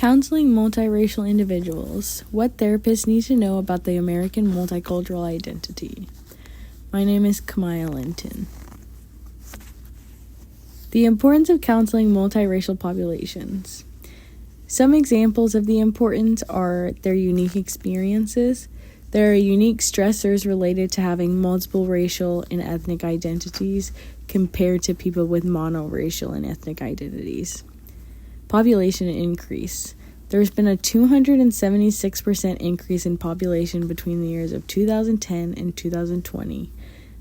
Counseling multiracial individuals. What therapists need to know about the American multicultural identity. My name is Kamaya Linton. The importance of counseling multiracial populations. Some examples of the importance are their unique experiences. There are unique stressors related to having multiple racial and ethnic identities compared to people with monoracial and ethnic identities. Population increase. There's been a 276% increase in population between the years of 2010 and 2020.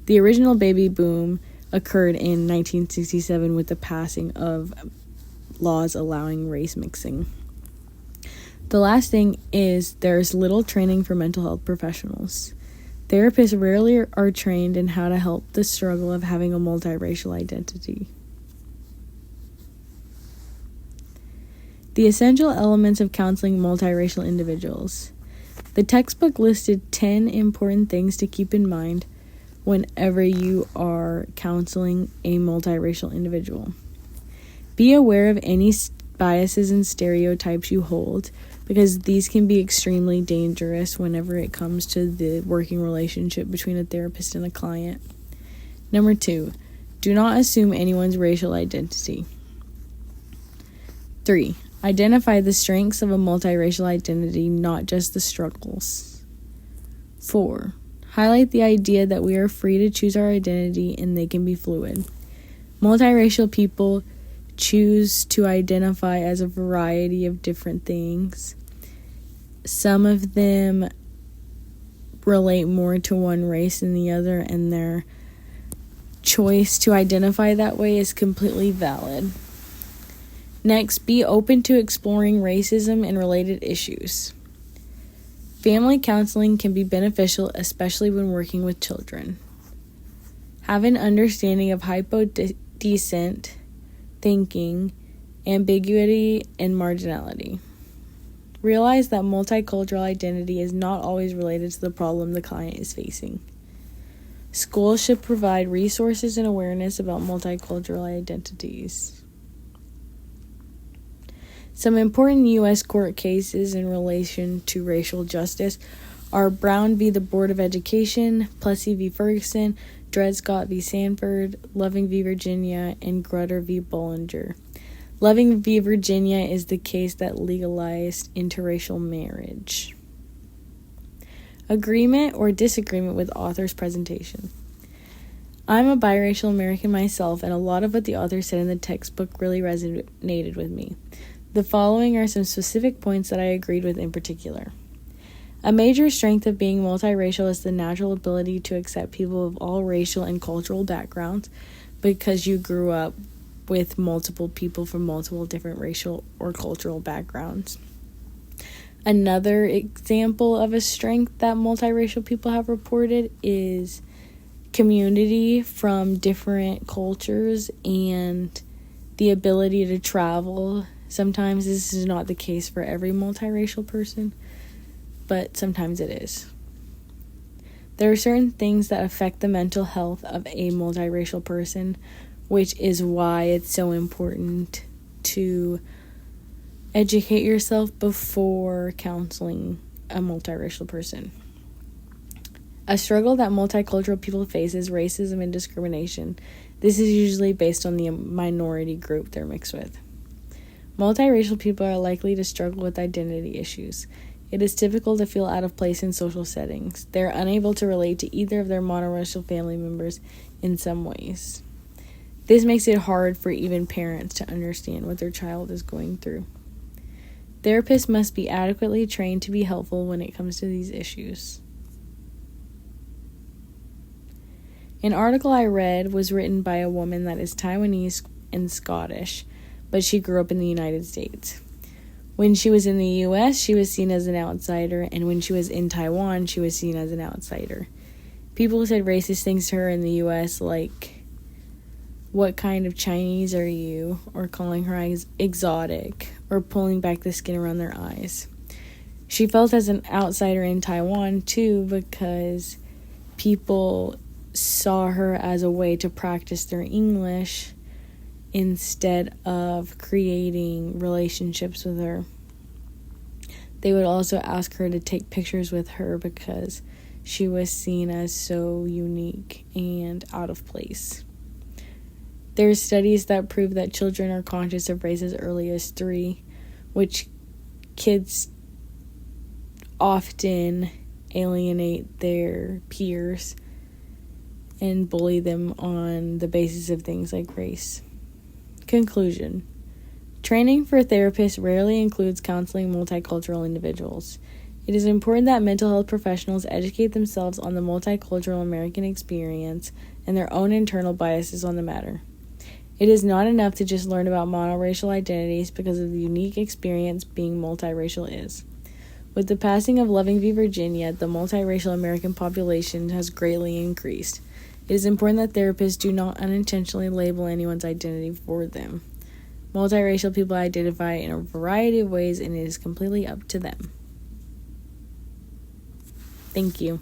The original baby boom occurred in 1967 with the passing of laws allowing race mixing. The last thing is there's little training for mental health professionals. Therapists rarely are trained in how to help the struggle of having a multiracial identity. The essential elements of counseling multiracial individuals. The textbook listed 10 important things to keep in mind whenever you are counseling a multiracial individual. Be aware of any biases and stereotypes you hold, because these can be extremely dangerous whenever it comes to the working relationship between a therapist and a client. Number 2, do not assume anyone's racial identity. 3, identify the strengths of a multiracial identity, not just the struggles. 4, highlight the idea that we are free to choose our identity and they can be fluid. Multiracial people choose to identify as a variety of different things. Some of them relate more to one race than the other, and their choice to identify that way is completely valid. Next, be open to exploring racism and related issues. Family counseling can be beneficial, especially when working with children. Have an understanding of hypodecent thinking, ambiguity, and marginality. Realize that multicultural identity is not always related to the problem the client is facing. Schools should provide resources and awareness about multicultural identities. Some important U.S. court cases in relation to racial justice are Brown v. the Board of Education, Plessy v. Ferguson, Dred Scott v. Sanford, Loving v. Virginia, and Grutter v. Bollinger. Loving v. Virginia is the case that legalized interracial marriage. Agreement or disagreement with author's presentation. I'm a biracial American myself, and a lot of what the author said in the textbook really resonated with me. The following are some specific points that I agreed with in particular. A major strength of being multiracial is the natural ability to accept people of all racial and cultural backgrounds because you grew up with multiple people from multiple different racial or cultural backgrounds. Another example of a strength that multiracial people have reported is community from different cultures and the ability to travel. Sometimes this is not the case for every multiracial person, but sometimes it is. There are certain things that affect the mental health of a multiracial person, which is why it's so important to educate yourself before counseling a multiracial person. A struggle that multicultural people face is racism and discrimination. This is usually based on the minority group they're mixed with. Multiracial people are likely to struggle with identity issues. It is typical to feel out of place in social settings. They are unable to relate to either of their monoracial family members in some ways. This makes it hard for even parents to understand what their child is going through. Therapists must be adequately trained to be helpful when it comes to these issues. An article I read was written by a woman that is Taiwanese and Scottish, but she grew up in the United States. When she was in the U.S., she was seen as an outsider, and when she was in Taiwan, she was seen as an outsider. People said racist things to her in the U.S., like, "What kind of Chinese are you?" or calling her eyes exotic, or pulling back the skin around their eyes. She felt as an outsider in Taiwan, too, because people saw her as a way to practice their English instead of creating relationships with her. They would also ask her to take pictures with her because she was seen as so unique and out of place. There are studies that prove that children are conscious of race as early as 3, which kids often alienate their peers and bully them on the basis of things like race. Conclusion. Training for therapists rarely includes counseling multicultural individuals. It is important that mental health professionals educate themselves on the multicultural American experience and their own internal biases on the matter. It is not enough to just learn about monoracial identities because of the unique experience being multiracial is. With the passing of Loving v. Virginia, the multiracial American population has greatly increased. It is important that therapists do not unintentionally label anyone's identity for them. Multiracial people identify in a variety of ways, and it is completely up to them. Thank you.